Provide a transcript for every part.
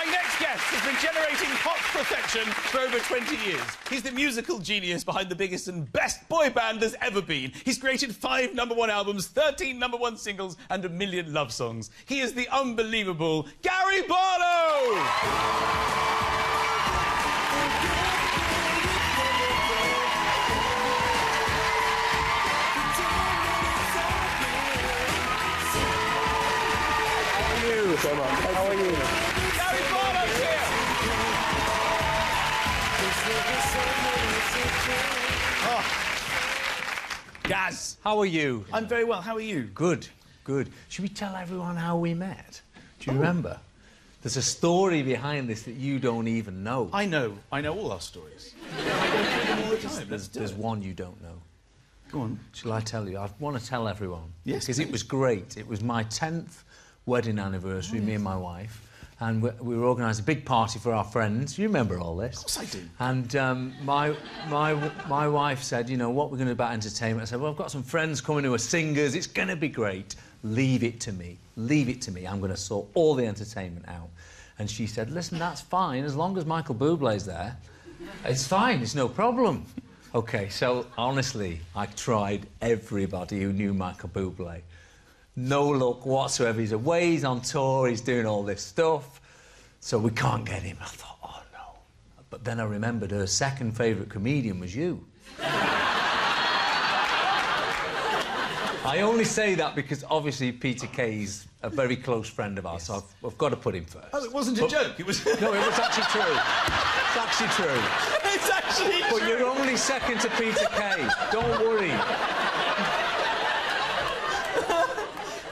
My next guest has been generating pop perfection for over 20 years. He's the musical genius behind the biggest and best boy band there's ever been. He's created 5 #1 albums, 13 #1 singles, and 1 million love songs. He is the unbelievable Gary Barlow! How are you? Gary Barlow's here! Oh. Gaz. How are you? I'm very well. How are you? Good, good. Should we tell everyone how we met? Do you remember? There's a story behind this that you don't even know. I know all our stories. I go through them all the time. There's one you don't know. Go on. Shall I tell you? I want to tell everyone. Yes, because it was great. It was my 10th wedding anniversary, me and my wife, and we were organising a big party for our friends. You remember all this? Of course I do. And my wife said, you know, what we're going to do about entertainment? I said, well, I've got some friends coming who are singers. It's going to be great. Leave it to me. Leave it to me. I'm going to sort all the entertainment out. And she said, listen, that's fine. As long as Michael Bublé's there, it's fine. It's no problem. OK, so, honestly, I tried everybody who knew Michael Bublé. No luck whatsoever. He's away, he's on tour, he's doing all this stuff, so we can't get him. I thought, oh, no. But then I remembered her second favourite comedian was you. I only say that because, obviously, Peter Kay's a very close friend of ours, so I've got to put him first. Oh, it wasn't a joke, it was... No, it was actually true. It's actually true. It's actually true. But you're only second to Peter Kay. Don't worry.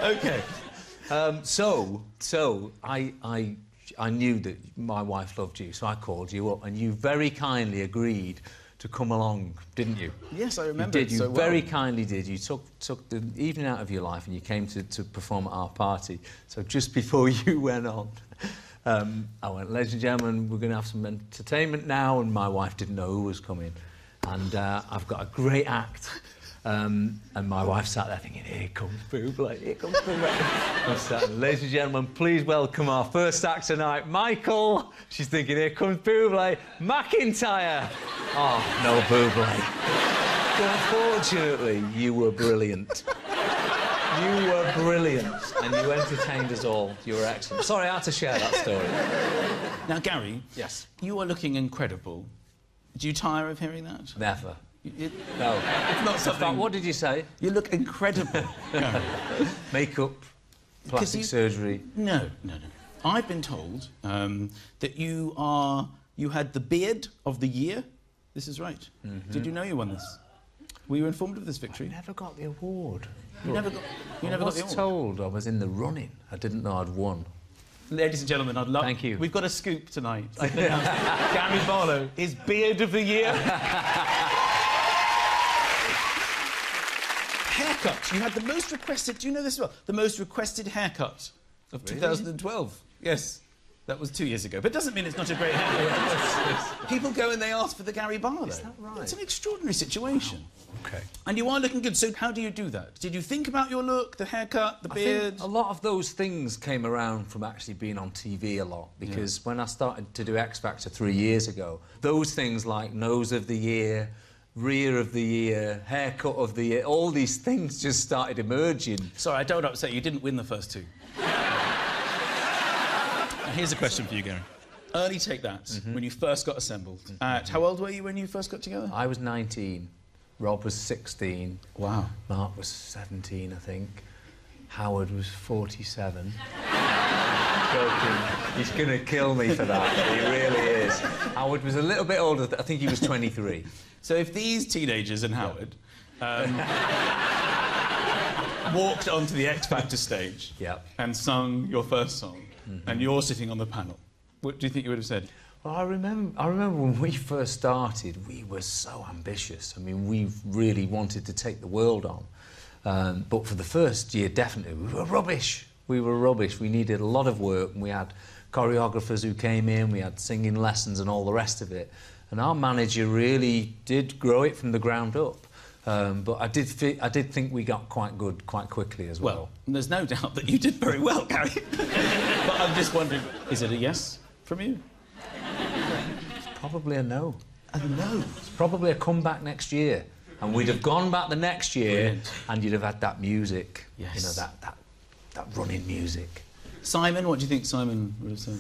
OK. So I knew that my wife loved you, so I called you up, and you very kindly agreed to come along, didn't you? Yes, I remember. You did. You so very kindly did. You took the evening out of your life, and you came to perform at our party. So just before you went on, I went, ladies and gentlemen, we're going to have some entertainment now, and my wife didn't know who was coming, and I've got a great act. And my wife sat there thinking, here comes Bublé, here comes Bublé. Ladies and gentlemen, please welcome our first act tonight, Michael. She's thinking, here comes Bublé, McIntyre. Oh, no Bublé. But unfortunately, you were brilliant. You were brilliant, and you entertained us all. You were excellent. Sorry, I had to share that story. Now, Gary. Yes. You are looking incredible. Do you tire of hearing that? Never. No. It's not something... What did you say? You look incredible. No. Makeup, plastic surgery. No. I've been told that you had the beard of the year. This is right. Mm-hmm. Did you know you won this? Were you informed of this victory? I never got the award. You never got the award? I was told I was in the running. I didn't know I'd won. Ladies and gentlemen, I'd love... Thank you. We've got a scoop tonight. I can announce Gary Barlow is beard of the year. Haircut. You had the most requested... Do you know this as well? The most requested haircut of 2012. Yes. That was 2 years ago. But it doesn't mean it's not a great haircut. People go and they ask for the Gary Barlow. Is that right? It's an extraordinary situation. Wow. OK. And you are looking good. So how do you do that? Did you think about your look, the haircut, the beard? I think a lot of those things came around from actually being on TV a lot, because when I started to do X Factor 3 years ago, those things like nose of the year, rear of the year, haircut of the year, all these things just started emerging. Sorry, I don't upset you. You didn't win the first 2. Here's a question for you, Gary. Early Take That, when you first got assembled. How old were you when you first got together? I was 19. Rob was 16. Wow. Mark was 17, I think. Howard was 47. Joking. He's going to kill me for that. He really is. Howard was a little bit older. I think he was 23. So if these teenagers and Howard walked onto the X Factor stage and sung your first song, and you're sitting on the panel, what do you think you would have said? Well, I remember when we first started, we were so ambitious. I mean, we really wanted to take the world on. But for the first year, definitely, we were rubbish. We were rubbish. We needed a lot of work, and we had choreographers who came in, we had singing lessons and all the rest of it. And our manager really did grow it from the ground up. But I did think we got quite good quite quickly as well. Well, there's no doubt that you did very well, Gary. But I'm just wondering, is it a yes from you? It's probably a no. A no? It's probably a comeback next year. And we'd have gone back the next year. Brilliant. And you'd have had that music. Yes. You know, that running music. Simon, what do you think Simon would have said?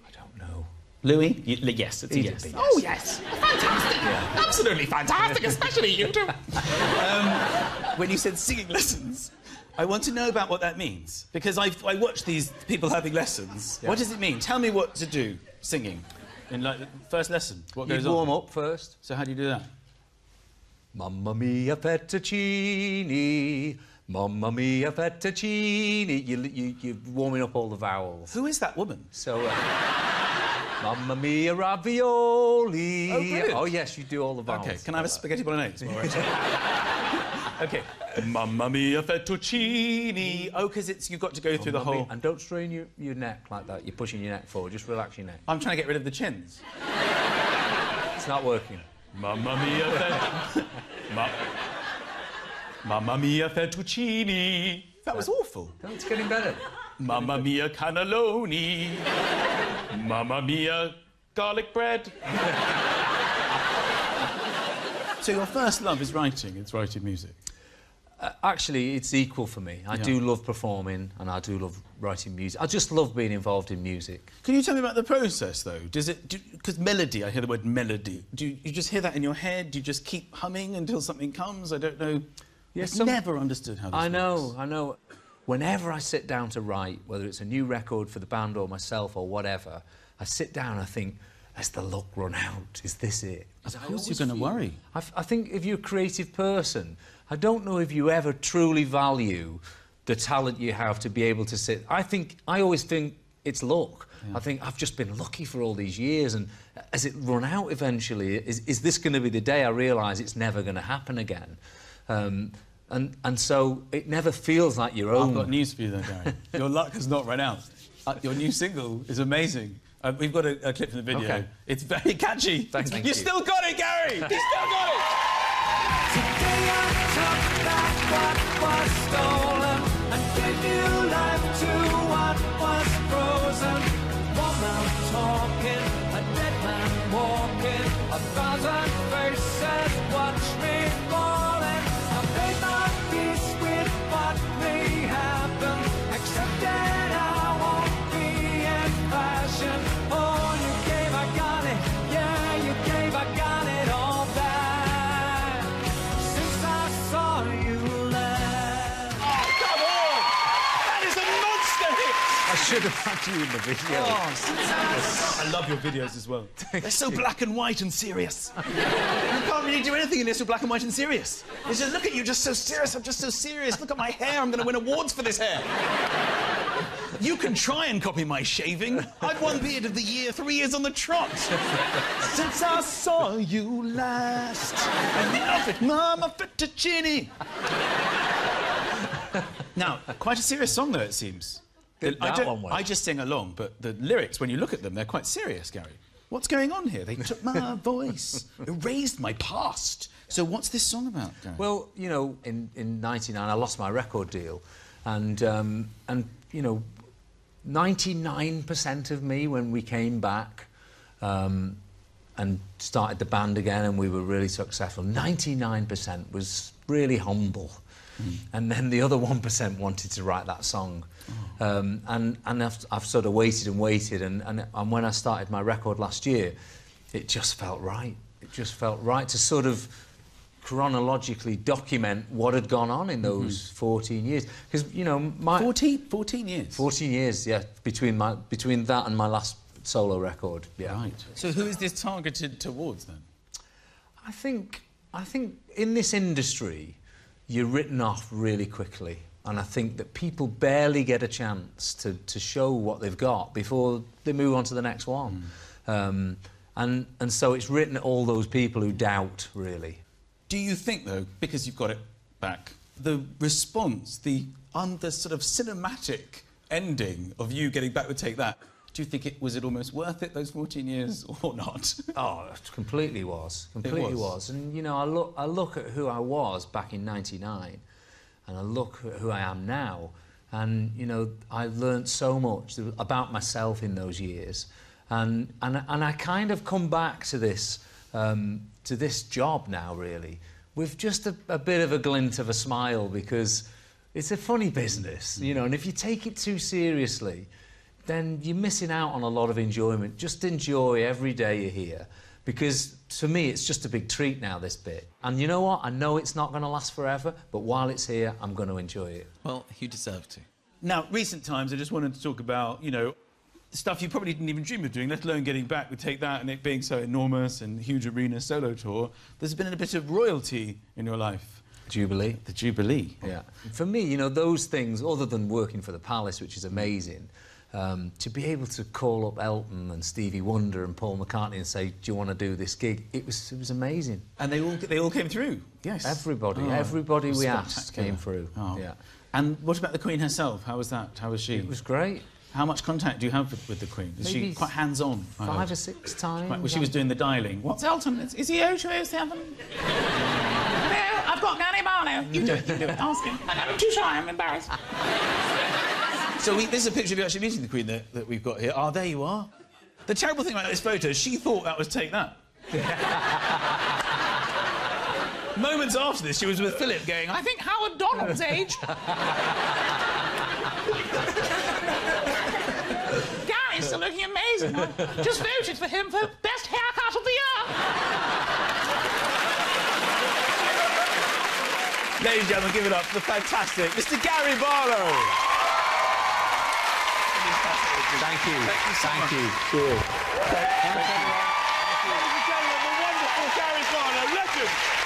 I don't know. Louis? Yes, it's a He'd yes. be yes. Oh, yes. Fantastic. Yeah. Absolutely fantastic, especially you two. When you said singing lessons, I want to know about what that means. Because I watch these people having lessons. Yeah. What does it mean? Tell me what to do, singing. In, like, the first lesson, what goes You'd on? warm up first. So how do you do that? Mamma mia fettuccine, mamma mia fettuccine. You're warming up all the vowels. Who is that woman? So, mamma mia ravioli. Oh, brilliant. Oh, yes, you do all the vowels. OK, can I have a spaghetti bolognese? OK. Mamma mia fettuccine. Oh, because you've got to go through the whole... And don't strain your neck like that. You're pushing your neck forward. Just relax your neck. I'm trying to get rid of the chins. It's not working. Mamma mia Mamma mia fettuccine. That was awful. No, it's getting better. Mamma mia cannelloni. Mamma mia garlic bread. So your first love is writing. It's writing music. Actually, it's equal for me. I do love performing and I do love writing music. I just love being involved in music. Can you tell me about the process, though? Does it... Because melody, I hear the word melody. Do you just hear that in your head? Do you just keep humming until something comes? I don't know. Yes, I've never understood how this works. I know. Whenever I sit down to write, whether it's a new record for the band or myself or whatever, I sit down and I think, has the luck run out? Is this it? Of course you're going to worry. I think if you're a creative person, I don't know if you ever truly value the talent you have to be able to sit. I always think it's luck. Yeah. I think I've just been lucky for all these years, and has it run out eventually? Is this going to be the day I realise it's never going to happen again? And so it never feels like your own. I've got news for you, though, Gary. Your luck has not run out. Your new single is amazing. We've got a clip from the video. Okay. It's very catchy. Thank you. Still got it, Gary! You still got it! Today I took back what was stolen and gave new life to what was frozen. One man talking, a dead man walking, 1,000 faces watch me falling. I made my peace with what may happen, accepted I won't be in fashion. Oh, you gave, I got it, yeah, you gave, I got it all back. Since I saw you last. Oh, come on! That is a monster hit! I should have had you in the video. I love your videos as well. They're so black and white and serious. You can't really do anything in this with black and white and serious. It's just, look at you, just so serious. I'm just so serious. Look at my hair. I'm going to win awards for this hair. You can try and copy my shaving. I've won Beard of the Year 3 years on the trot. Since I saw you last. And the outfit, Mama Fettuccine. Now, quite a serious song, though, it seems. I just sing along, but the lyrics, when you look at them, they're quite serious, Gary. What's going on here? They took my voice, erased my past. So what's this song about, Gary? Well, you know, in '99 I lost my record deal, and you know, 99% of me when we came back and started the band again and we were really successful, 99% was really humble. And then the other 1% wanted to write that song. And I've sort of waited and waited, and when I started my record last year, it just felt right. It just felt right to sort of chronologically document what had gone on in those 14 years. Because, you know, 14 years? 14 years, yeah, between that and my last solo record, yeah. Right. So who is this targeted towards, then? I think in this industry, you're written off really quickly. And I think that people barely get a chance to show what they've got before they move on to the next one. And so it's written at all those people who doubt, really. Do you think, though, because you've got it back, the response, the sort of cinematic ending of you getting back with Take That, do you think was it almost worth it, those 14 years, or not? Oh, it completely was. Completely was. And, you know, I look at who I was back in '99, and I look at who I am now, and, you know, I learnt so much about myself in those years, And I kind of come back to this job now, really, with just a bit of a glint of a smile, because it's a funny business, you know, and if you take it too seriously, then you're missing out on a lot of enjoyment. Just enjoy every day you're here, because to me it's just a big treat now, this bit. And you know what? I know it's not going to last forever, but while it's here, I'm going to enjoy it. Well, you deserve to. Now, recent times, I just wanted to talk about, you know, stuff you probably didn't even dream of doing, let alone getting back with Take That and it being so enormous and huge arena solo tour. There's been a bit of royalty in your life. Jubilee. The Jubilee. Yeah. For me, you know, those things, other than working for the Palace, which is amazing, to be able to call up Elton and Stevie Wonder and Paul McCartney and say, do you want to do this gig? It was amazing. And they all came through? Yes. Everybody we asked came through. Oh. Yeah. And what about the Queen herself? How was that? How was she? It was great. How much contact do you have with the Queen? Is Maybe she quite hands-on? 5 or 6 times. Well, she was doing the dialing. What's Elton? Is he 0207? No, I've got Gary Barlow. You do it, ask him. I'm too shy, I'm embarrassed. So this is a picture of you actually meeting the Queen that we've got here. Oh, there you are. The terrible thing about this photo, she thought that was Take That. Moments after this, she was with Philip going, I think Howard Donald's age. Gary's still looking amazing. I just voted for him for best haircut of the year. Ladies and gentlemen, give it up for the fantastic Mr. Gary Barlow. Thank you. Thank you. Cheers. Ladies and gentlemen, the wonderful Gary Barlow, legend.